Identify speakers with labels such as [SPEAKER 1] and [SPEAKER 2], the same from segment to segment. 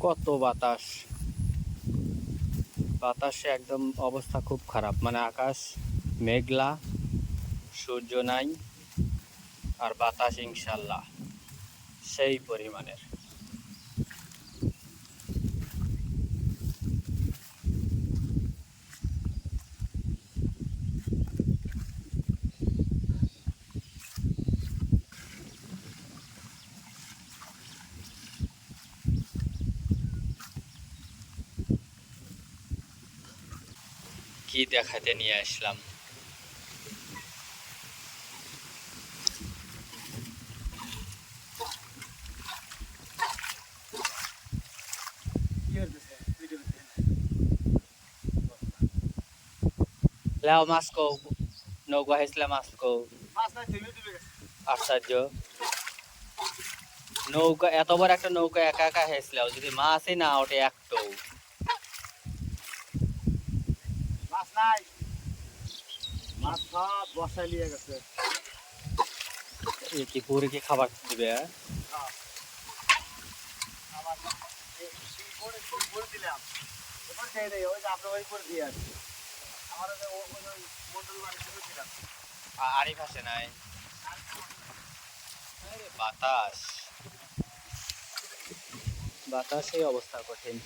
[SPEAKER 1] কত বাতাস, বাতাসে একদম অবস্থা খুব খারাপ। মানে আকাশ মেঘলা, সূর্য নাই, আর বাতাস ইনশাল্লাহ সেই পরিমাণের। কি দেখাতে নিয়ে আসলাম। লাও মাছ কও, নৌকা হেসলে মাছ কও। আশ্চর্য, নৌকা এত বড় একটা নৌকা একা একা হেসলেও যদি মাছই না ওঠে একটু।
[SPEAKER 2] মাছ নাই, মাছ সব বসায় নিয়ে গেছে।
[SPEAKER 1] কি পুরে কি খাবার দিবে?
[SPEAKER 2] দিলাম ওই যে আপনার ওই করে দিয়ে আসছি। আমার মন্ডল বাড়ি করে দিলাম।
[SPEAKER 1] আরিফ আসে নাই? বাতাস, বাতাসে অবস্থা কঠিন।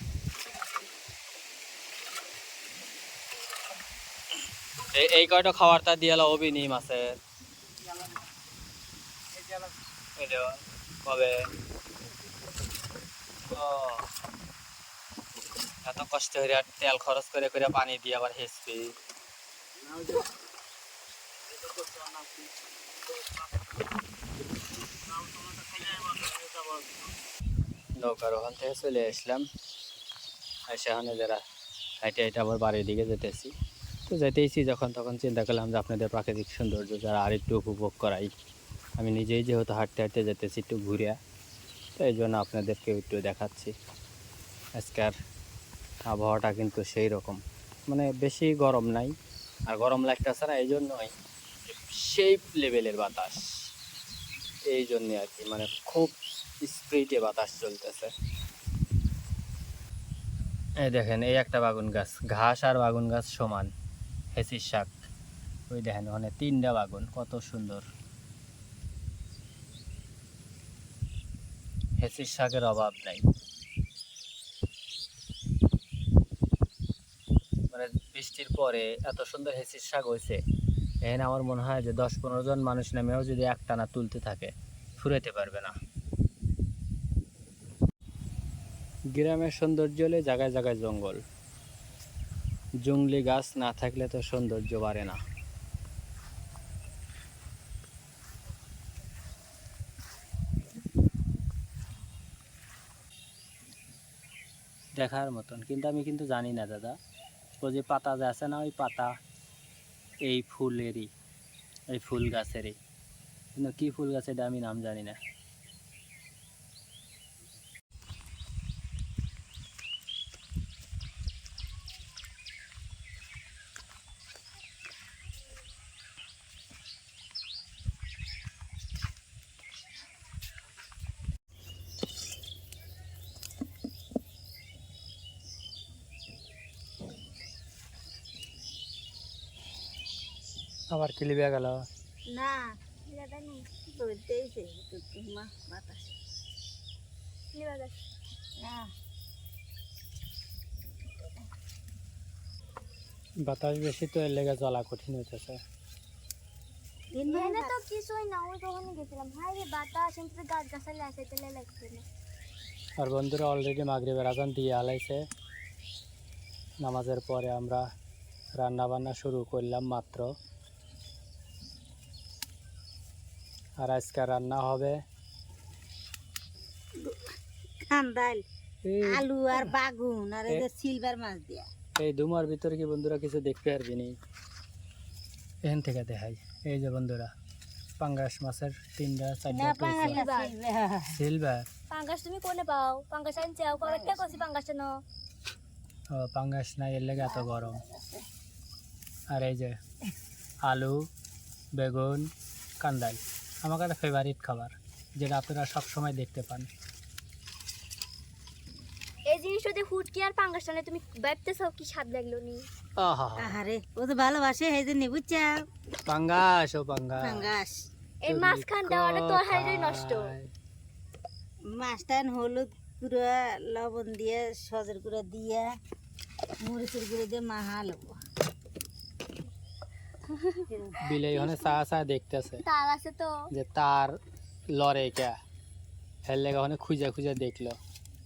[SPEAKER 1] এই কয়টা খাবারটা দিয়ে অবিনি মাছের কবে ও এত কষ্ট করে তেল খরচ করে করে পানি দিয়ে আবার হেসপি। নৌকার ওখান থেকে চলে আসলাম, সেখানে যারা হাইটে হাইটে আবার বাড়ির দিকে যেতেছি। তো যেতেইছি যখন তখন চিন্তা করলাম যে আপনাদের প্রাকৃতিক সৌন্দর্য যারা আরেকটু উপভোগ করাই। আমি নিজেই যেহেতু হাঁটতে হাঁটতে যেতেছি একটু ঘুরে, তো এই জন্য আপনাদেরকেও একটু দেখাচ্ছি। আজকের আবহাওয়াটা কিন্তু সেই রকম, মানে বেশি গরম নাই আর গরম লাগতেছে না, এই জন্যই সেই লেভেলের বাতাস। এই জন্যে আর কি, মানে খুব স্পিডে বাতাস চলতেছে। এই দেখেন, এই একটা বাগুন গাছ, ঘাস আর বাগুন গাছ সমান, হেসির শাক। ওই দেখেন ওখানে 3টা বাগুন, কত সুন্দর। হেসির শাকের অভাব নাই। মানে বৃষ্টির পরে এত সুন্দর হেসির শাক হয়েছে, এখানে আমার মনে হয় যে 10-15 জন মানুষ নামেও যদি একটানা তুলতে থাকে ফুরাইতে পারবে না। গ্রামের সৌন্দর্য হলে জায়গায় জায়গায় জঙ্গল, জংলি গাছ না থাকলে তো সৌন্দর্য বাড়ে না। দেখার মতন, কিন্তু আমি কিন্তু জানি না দাদা, ওই যে পাতা যে আছে না, ওই পাতা এই ফুলেরই, এই ফুল গাছেরই, কিন্তু কী ফুল গাছ এটা আমি নাম জানি না। আবার কিলিবিয়া গেল
[SPEAKER 3] না, এটা নেই বলতেইছে তো তোমা বাতাস কি বাতাস না,
[SPEAKER 1] বাতাস বেশি তো এর লেগে চলা কঠিন হইতেছে।
[SPEAKER 3] এখানে তো কিছুই না, ওই তখন গেছিলাম হাই রে বাতাস, এমনি গাছ গাছালি আছে তেলে লাগছিল।
[SPEAKER 1] আর বন্ধুরা অলরেডি মাগরিবের আজান দিয়ে আলাইছে, নামাজের পরে আমরা রান্না বান্না শুরু করলাম মাত্র। আর আজকে রান্না হবে
[SPEAKER 3] কান্দাল, আলু আর বাগুন আর এই যে সিলভার মাছ দিয়া।
[SPEAKER 1] এই দুমার ভিতরে কি বন্ধুরা কিছু দেখতে পারবি নি, এখান থেকে দেখাই। এই যে বন্ধুরা, পাঙ্গাস মাছের 3-4টা সিলভার।
[SPEAKER 3] পাঙ্গাস তুমি কোনে পাও? পাঙ্গাস আনছাও কবে কে কইছি পাঙ্গাস ন?
[SPEAKER 1] ও পাঙ্গাস নাই, এর লেগে এত গরম। আর এই যে আলু, বেগুন, কান্দাই, আমার কাছে ফেভারিট খাবার, যেটা আপনারা সব সময় দেখতে পান।
[SPEAKER 4] জিনিসটাতে হুটকি আর পাঙ্গাস টানে তুমি ভাবতেছো কি স্বাদ লাগলো নি?
[SPEAKER 1] আহা
[SPEAKER 3] আহারে ও তো ভালোবাসে এই জন্য বুঝছা
[SPEAKER 1] পাঙ্গাস ও পাঙ্গাস
[SPEAKER 3] পাঙ্গাস
[SPEAKER 4] এই মাছখান দেওয়াটা তো হাইরে নষ্ট।
[SPEAKER 3] মাছটা হলুদ গুঁড়া লবণ দিয়ে সজের গুঁড়া দিয়ে মরিচের গুঁড়ো দিয়ে মাহালো
[SPEAKER 1] বিলে ওখানে চা চা দেখতেছে
[SPEAKER 4] তার আছে তো
[SPEAKER 1] যে তার লড়ে কে হেললে ওখানে খুঁজে খুঁজে দেখলো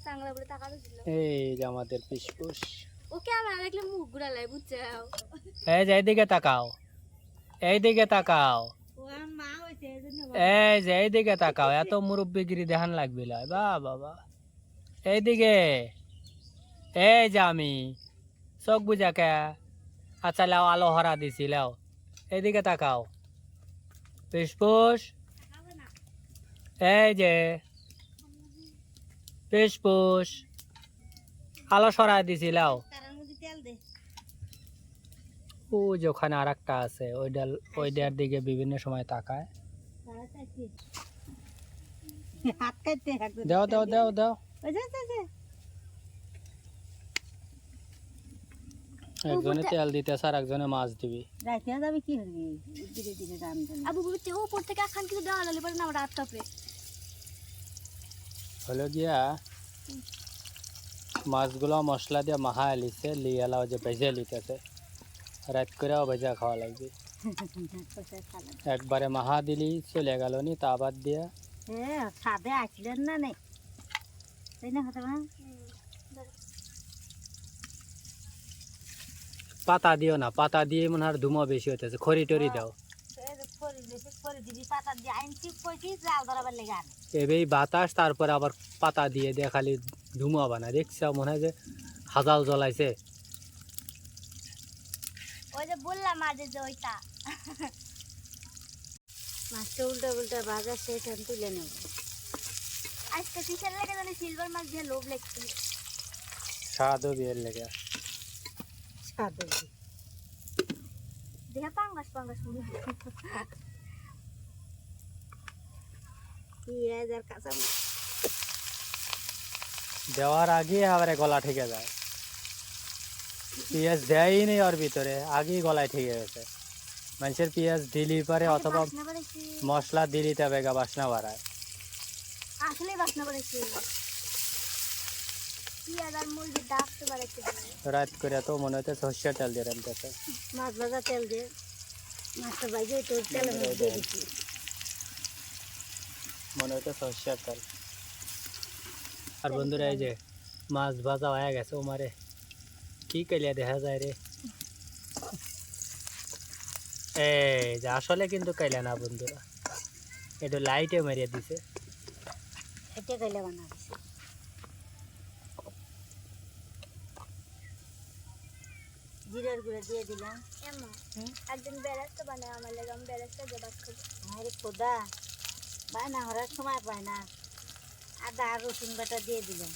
[SPEAKER 4] চাংলা বলে তাকালো ছিল।
[SPEAKER 1] এই যে আমাদের পিসপুস।
[SPEAKER 4] ওকে আমার দেখলে মুখ ঘুরালাই বুঝছো?
[SPEAKER 1] এই যে এইদিকে তাকাও, এইদিকে তাকাও,
[SPEAKER 3] ও আমার মা হয়েছে এই জন্য
[SPEAKER 1] এই যে এইদিকে তাকাও, এত মুরব্বিগিরি দেখান লাগবে না বা বাবা। এইদিকে, এই যে আমি চোখ বুঝা কে আচ্ছা লাও আলো হরা দিছি লাও, এইদিকে তাকাও পিসপুস, এই যে পিসপুস আলো সরাই দিছি লাও।
[SPEAKER 3] তার মধ্যে তেল দে
[SPEAKER 1] ও যে ওখানে আর একটা আছে ওইটার দিকে বিভিন্ন সময় তাকায়।
[SPEAKER 3] হাত কাটতে
[SPEAKER 1] দাও দাও দাও দাও,
[SPEAKER 3] ওই যে যে, যে।
[SPEAKER 1] একজনে তেল দিতেছে আর একজনে মাছ দিবি।
[SPEAKER 3] রাইতে যাবে কি হবি ধীরে ধীরে রান দেন
[SPEAKER 4] আবু বুঝতে উপর থেকে আখান কিছু দেওয়া লাগলে পরে না আমার রাত কাঁপে।
[SPEAKER 1] হলো গিয়া মাছগুলো মশলা দিয়ে মাহা লিছে লিয়ালা যে ভেজে লিতেছে, রাত করেও ভেজা খাওয়া লাগবে। একবারে মাহা দিলি চলে গেল নি তা বাদ দিয়া
[SPEAKER 3] সাদে আসলেন না নেই তাই না কথা না
[SPEAKER 1] পাতা দিও না, পাতা দিয়ে মনে হয় ধুমো বেশি হইতেছে, খড়ি টরি দাও।
[SPEAKER 3] করে দিবি পাতা দিয়ে আইনছি কইছি জাল ধরাবার লেগে আনে
[SPEAKER 1] এবেই বাতাস তারপরে আবার পাতা দিয়ে দিয়ে খালি ধুমো বানা দেখছ মনে হয় যে হাজাল জ্বলাইছে।
[SPEAKER 4] ওই যে বললাম আজ যে ওইটা
[SPEAKER 3] মাছটা উল্টা উল্টা ভাজা সেটা তুলে নেব
[SPEAKER 4] আজকে ফিশার লেগে জানি সিলভার মাছ দিয়ে লোভ লাগছে।
[SPEAKER 1] স্বাদও বিয়ের লেগে
[SPEAKER 3] স্বাদ
[SPEAKER 4] দেখা পাঙ্গাস পাঙ্গাস মনে হয়।
[SPEAKER 3] পেঁয়াজ আর কাঁচা
[SPEAKER 1] দেওয়ার আগে আবার গলা ঠেকে যায়, পেঁয়াজ দেয়ই নেই ওর ভিতরে আগেই গলায় ঠেকে গেছে। মানুষের পেঁয়াজ দিলি পারে অথবা
[SPEAKER 4] বাসনা বাড়াইছে,
[SPEAKER 1] মশলা দিলি তবে গা বাসনা বাড়ায়।
[SPEAKER 4] আসলে বাসনা বাড়াইছে। পেঁয়াজ আর মুরগির ডাক তো বাড়াইছে।
[SPEAKER 1] রাত করে তো মনে হচ্ছে সর্ষের তেল দিয়ে রান্নতেছে।
[SPEAKER 3] মাছ ভাজা তেল দিয়ে মাছটা ভাজে তো তেলের মধ্যে দিয়ে দিচ্ছি
[SPEAKER 1] মনে হচ্ছে সর্ষের তেল। আর বন্ধুরা এই যে মাছ ভাজা হয়ে গেছে, ও মারে কি কইলে দেখা যায় রে। এই যে আসলে কিন্তু কাইলে না বন্ধুরা, একটু লাইটে মারিয়ে দিছে।
[SPEAKER 3] এটা গেলে বানা দিছি জিরার গুঁড়া দিয়ে দিলাম
[SPEAKER 4] এমন একদিন বেরেস্তা বানায় আমার লাগে, আমি বেরেস্তা দিয়ে ভাত খাবো।
[SPEAKER 3] আরে খোদা বায়না হওয়ার সময় পায় না। আদা আর রসুন বাটা দিয়ে দিলাম,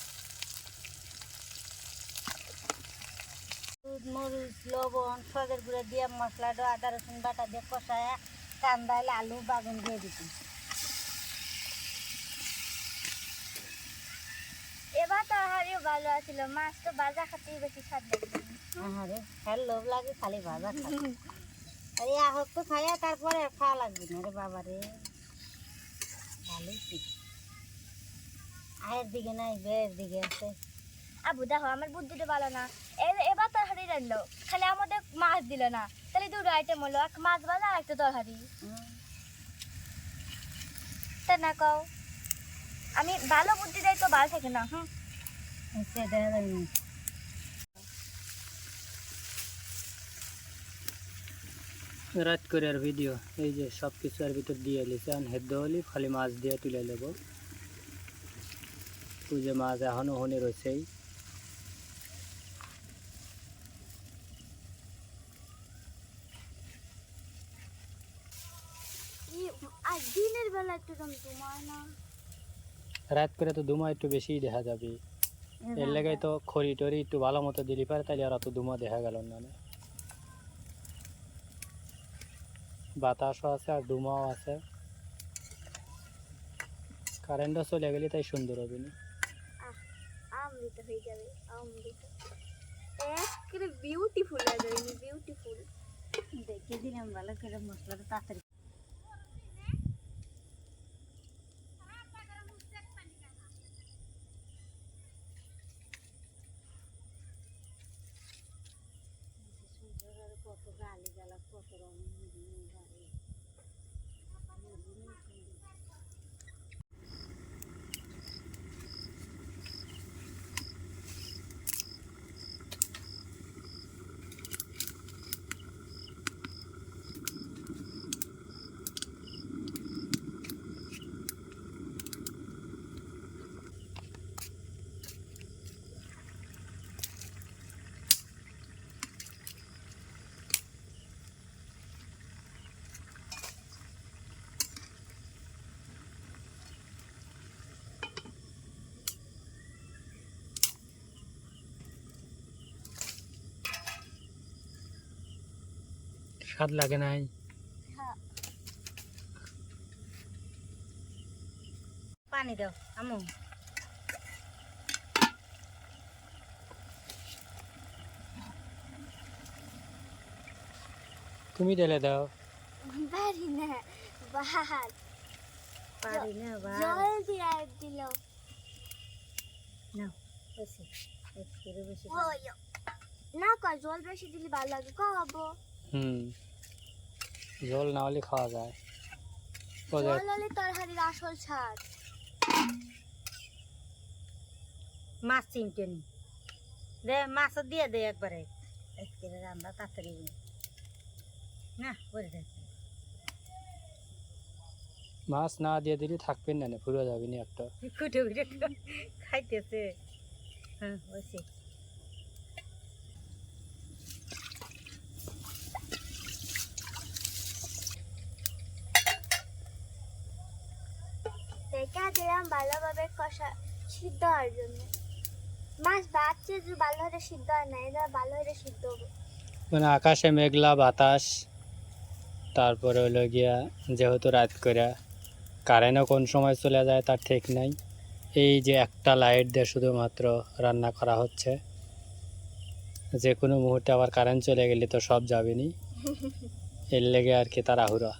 [SPEAKER 3] দুধ মরিচ লবণ সজের গুঁড়া দিয়ে মশলাটা আদা রসুন বাটা দিয়ে কষায় কান্দাইলে আলু বাগুন দিয়ে দিতাম।
[SPEAKER 4] এবার তো হারিও ভালো আছিল, মাছ তো ভাজা খাতেই বেশি স্বাদ লাগবে।
[SPEAKER 3] আরে খাই লোভ লাগে খালি ভাজা খাই আরে আহক তো খাইয়া তারপরে আর খাওয়া লাগবে না রে বাবা রে। ভালোই ঠিক আয়ের দিকে নাই বেয়ের দিকে আছে।
[SPEAKER 4] আবু দেখো আমার বুদ্ধিটা ভালো না, এবার তরহারি রাখলো খালি আমাদের মাছ দিল না, তাহলে দুটো আইটেম হলো, এক মাছ ভাজা আর একটা তরহারি। তা না কও আমি ভালো বুদ্ধি দেয় তো ভালো থাকে না।
[SPEAKER 3] সেটা
[SPEAKER 1] রাত করে আর ভিডিও এই যে সব কিছু আর ভিতর দিয়ে লিছে, হেদ্দ হলি খালি মাছ দিয়ে তুলে নেব। ওই যে মাছ এখনো হনে রয়েছেই।
[SPEAKER 4] আর দিনের বেলা একটু তোমার না
[SPEAKER 1] রাত করে তো ধুমা একটু বেশিই দেখা যাবে, এর লেগে তো খড়ি টরি একটু ভালো মতো দিলি পারে, তাহলে আর অত ধুমা দেখা গেল না। বাতাসও আছে আর ধুমাও আছে, কারেন্টও চলে গেলে তাই সুন্দর হবে না।
[SPEAKER 4] আমি অমৃত হয়ে যাবে, অমৃত একেবারে বিউটিফুল লাগবে, বিউটিফুল।
[SPEAKER 3] দেখে দিলাম ভালো করে মশলাটা তাড়াতাড়ি। কত গালি গালা কত রঙ
[SPEAKER 1] স্বাদ লাগে নাই?
[SPEAKER 4] হ্যাঁ,
[SPEAKER 3] পানি দাও আমু।
[SPEAKER 1] তুমি ঢেলে দাও।
[SPEAKER 4] পারি না, বাহার
[SPEAKER 3] পারি না বা
[SPEAKER 4] জল দিয়ে দিল।
[SPEAKER 3] না বেশি একটু বেশি
[SPEAKER 4] ওই না কয় জল বেশি দিলে ভালো লাগে, খাওয়াবো।
[SPEAKER 1] জল না হলে খাওয়া যায়।
[SPEAKER 4] জল হলে তরকারির আসল স্বাদ।
[SPEAKER 3] মাছ চিমটে নি দে, মাছ দিয়ে দে একবারে একবারে রান্না তাড়াতাড়ি না করে দেখ।
[SPEAKER 1] মাছ না দিয়ে দিলে থাকবেন না, পুরো যাবে না একটা।
[SPEAKER 3] খুঁটে খুঁটে খাইতেছে। হ্যাঁ বসে
[SPEAKER 4] দেখা দিলাম ভালোভাবে কষা সিদ্ধ হওয়ার জন্য। মাছ বাচ্চা যে ভালো হয়ে সিদ্ধ হয় না, এটা ভালো হয়ে সিদ্ধ হবে।
[SPEAKER 1] মানে আকাশে মেঘলা বাতাস, তারপরে হলো গিয়া যেহেতু রাত করে কারেন্টও কোন সময় চলে যায় তার ঠিক নাই। এই যে একটা লাইট দিয়ে শুধুমাত্র রান্না করা হচ্ছে, যে কোনো মুহূর্তে আবার কারেন্ট চলে গেলে তো সব যাবেনি, এর লেগে আর কি তাড়াহুড়া।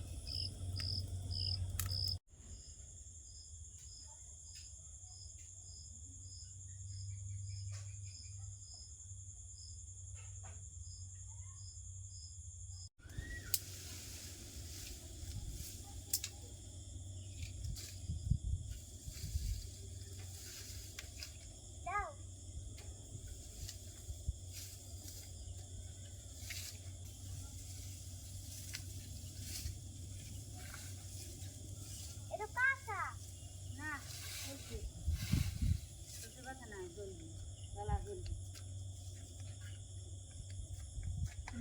[SPEAKER 4] দাও এটা কাঁচা।
[SPEAKER 3] না বলছি তোর কথা না জলদি গলা জলদি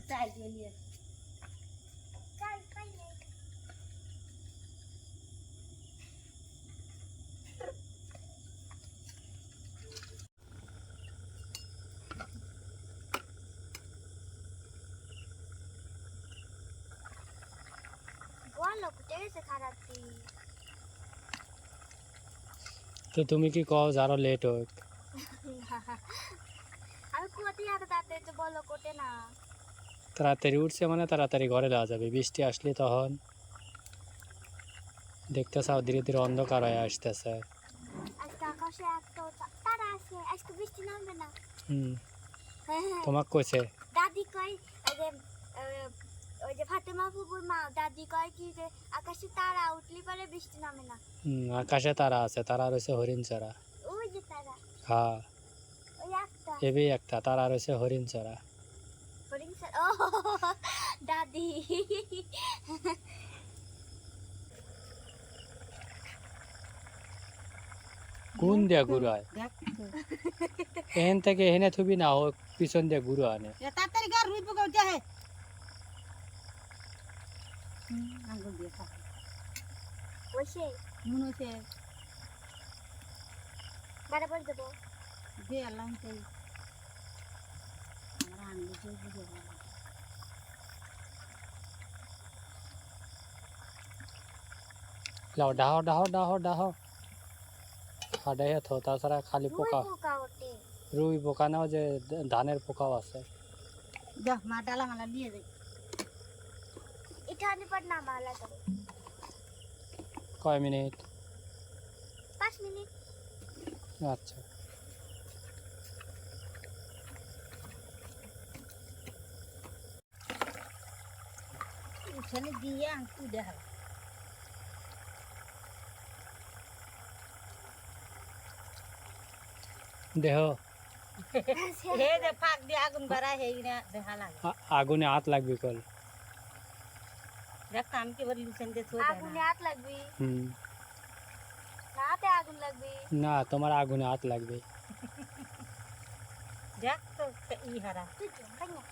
[SPEAKER 3] চাই জলিয়ে
[SPEAKER 4] চাল পাই নাই। বলো ফুটে গেছে খারাপ দিন।
[SPEAKER 1] তো তুমি কি কও যে আরো লেট হোক?
[SPEAKER 4] আমি কোটি আর দাঁতে তো বলো কোটে না।
[SPEAKER 1] তাড়াতাড়ি উঠছে মানে তাড়াতাড়ি ঘরে যাওয়া যাবে, বৃষ্টি আসলে তখন দেখতে চাও ধীরে ধীরে অন্ধকার হয়ে আসতেছে।
[SPEAKER 4] আজকে আকাশে এত তারা আছে, আজকে বৃষ্টি নামবে না।
[SPEAKER 1] হ্যাঁ, তোমাকে কইছে?
[SPEAKER 4] দাদি কয় ওই যে ফাতেমা ফুপুর মা দাদি কয় কি যে আকাশে তারা উঠলে পরে বৃষ্টি নামে না।
[SPEAKER 1] আকাশে তারা আছে, তারা রয়েছে হরিণ চড়া।
[SPEAKER 4] ওই যে তারা,
[SPEAKER 1] হ্যাঁ
[SPEAKER 4] ওই একটা
[SPEAKER 1] এবি একটা তারা রয়েছে হরিণ চড়া।
[SPEAKER 4] হরিণ ও দাদি
[SPEAKER 1] কোন দিয়ে গুরু হয়?
[SPEAKER 3] দেখ
[SPEAKER 1] এখান থেকে এখানে থুবি না, ও পিছন দিয়ে গুরু আনে।
[SPEAKER 3] তাড়াতাড়ি গার রুই পোকা উঠে হে আঙ্গুল দিয়ে খা
[SPEAKER 4] বসে
[SPEAKER 3] মনে হচ্ছে
[SPEAKER 4] বরাবর দেবো।
[SPEAKER 3] দে আল্লাহ তাই আমরা আঙ্গুল দিয়ে বুঝে গেলাম।
[SPEAKER 1] লাও ডাহো ডাহো ডাহো ডাহো হাডে থো, তাছাড়া খালি
[SPEAKER 4] রুই
[SPEAKER 1] পোকা।
[SPEAKER 4] পোকা ওঠে।
[SPEAKER 1] রুই পোকা নাও যে ধানের পোকাও আছে।
[SPEAKER 3] যা মা ডালা মালা নিয়ে যাই।
[SPEAKER 4] এটা আনি পর না মালা যাবে
[SPEAKER 1] কয় মিনিট?
[SPEAKER 4] 5 মিনিট।
[SPEAKER 1] আচ্ছা
[SPEAKER 3] উঠানে দিয়ে তুই দেখা
[SPEAKER 1] দেহ
[SPEAKER 3] হে যে ফাঁক দিয়ে আগুন বাড়ায় হেই না দেখা লাগে।
[SPEAKER 1] আগুনে হাত লাগবে কল।
[SPEAKER 3] দেখ তো আমি কি বলি লুচেন দিয়ে থই
[SPEAKER 4] আগুনে হাত লাগবে
[SPEAKER 1] হুম
[SPEAKER 4] না, হাতে আগুন লাগবে।
[SPEAKER 1] না, তোমার আগুনে হাত লাগবে।
[SPEAKER 3] দেখ তো ই হারা
[SPEAKER 4] তুই তো খাই না।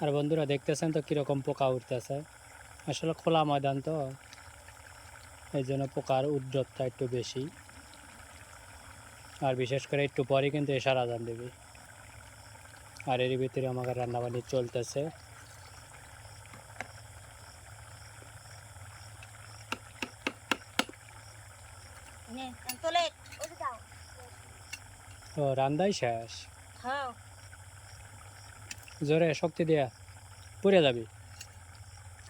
[SPEAKER 1] আর বন্ধুরা দেখতেছেন তো কিরকম পোকা উঠতেছে। আসলে খোলা ময়দান তো, এই জন্য পোকার উদ্রতটা একটু বেশি। আর বিশেষ করে একটু পরে কিন্তু এশার আজান দেবে। আর এর ভিতরে আমাকে রান্নাবান্নি চলতেছে।
[SPEAKER 3] নে তোলে
[SPEAKER 4] ওটা দাও।
[SPEAKER 1] ও রান্দাই শেষ,
[SPEAKER 3] খাও।
[SPEAKER 1] জোরে শক্তি দেয়া পুড়ে যাবি।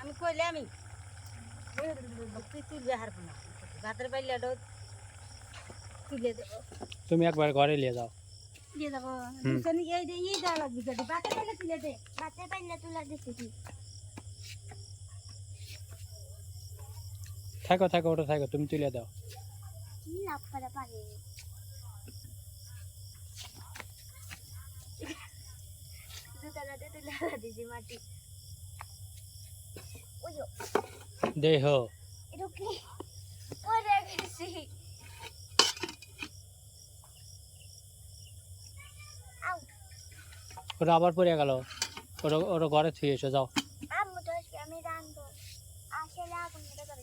[SPEAKER 3] আমি কইলে আমি তুই তুলবে হারবো না, ভাতের বাইলে তুলে দেবো
[SPEAKER 1] তুমি একবার ঘরে নিয়ে যাও।
[SPEAKER 3] দিয়ে দেবো।
[SPEAKER 1] হুম।
[SPEAKER 3] লুচেন এই দেওয়া লাগবে যদি ভাতের বাইলে তুলে দে।
[SPEAKER 4] ভাতের পাইলে তুলা দিছি কি?
[SPEAKER 1] থাকো থাকো, ওটা থাকো, তুমি তুলে দাও।
[SPEAKER 4] কি লাভ করে পারে? দুতলাতে তুলা দিছি মাটি। ওই
[SPEAKER 1] দেহ
[SPEAKER 4] এটা কি পরে গেছি। আউ
[SPEAKER 1] ওটা আবার পড়ে গেল। ওটা ওটা ঘরে থুয়ে এসো, যাও।
[SPEAKER 4] আম্মু তো আসবে, আমি রান্ধবো। আসলে আগুন মেরে যাবে।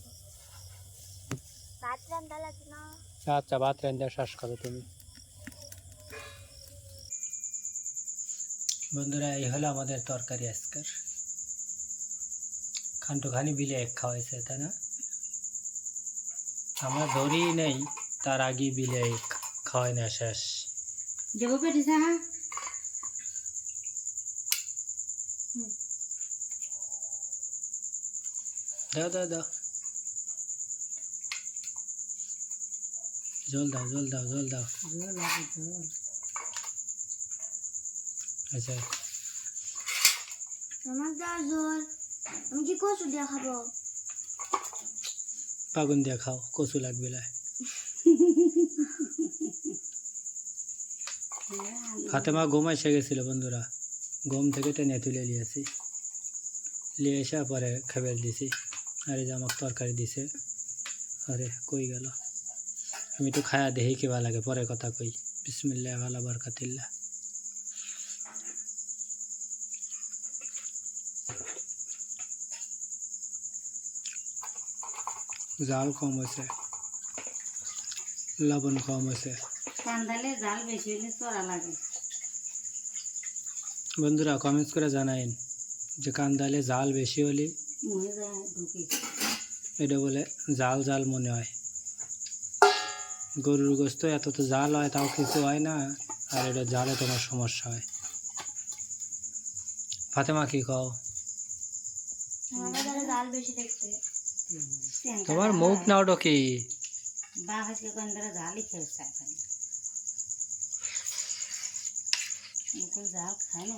[SPEAKER 4] ভাত রান্ধা লাগবে না।
[SPEAKER 1] আচ্ছা, ভাত রান্না শেষ করো তুমি। বন্ধুরা, এই হলো আমাদের তরকারি আজকের। খান্টুখানি বিলে এক খাওয়াইছে, তাই না? আমরা ধরি নেই, তার আগে বিলে এক খাওয়াই না শেষ।
[SPEAKER 3] দেবো পেটে সাহা
[SPEAKER 1] দাও দাও দাও, জল দাও জল দাও জল দাও। আচ্ছা,
[SPEAKER 4] আমার যা জোর, আমি কি কচু দিয়ে খাবো?
[SPEAKER 1] পাগুন দিয়ে খাও, কচু লাগবে না। ফাতেমা ঘুম এসে গেছিল বন্ধুরা, ঘুম থেকে টেনে তুলে নিয়েছি, নিয়ে এসে পরে খাবার দিছি। আর এই যে আমার তরকারি দিছে। আরে কই গেল? আমি তো খায়া দেখি কি ভালো লাগে, পরে কথা কই। বিসমিল্লাহ ওয়ালা বারকাতিল্লাহ। জাল কম হয়েছে, লবণ কম হয়েছে।
[SPEAKER 3] কান্দালে জাল বেশি হলে চড়া লাগে।
[SPEAKER 1] বন্ধুরা কমেন্টস করে জানাইন যে কান্দালে জাল বেশি হলে
[SPEAKER 3] মনে যায় ঢুকি।
[SPEAKER 1] এটা বলে জাল জাল মনে হয়। গরুর গোস্ত এত তো জাল হয়, তাও কিছু হয় না, আর এটা জালে তোমার সমস্যা হয়। ফাতেমা কি খাও?
[SPEAKER 4] আমার দ্বারা জাল বেশি দেখতে।
[SPEAKER 1] তোমার মুখ নাও কি?
[SPEAKER 3] বা হয়েছে কান্দারা জালই খেয়েছে এখানে। জাল খায় না।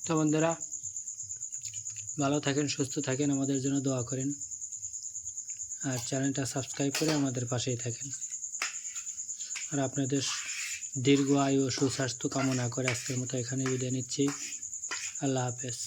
[SPEAKER 1] তো বন্ধুরা ভালো থাকেন, সুস্থ থাকেন, আমাদের জন্য দোয়া করেন, আর চ্যানেলটা সাবস্ক্রাইব করে আমাদের পাশেই থাকেন। আর আপনাদের দীর্ঘ আয়ু ও সুস্বাস্থ্য কামনা করে আজকের মতো এখানে বিদায় নিচ্ছি। আল্লাহ হাফেজ।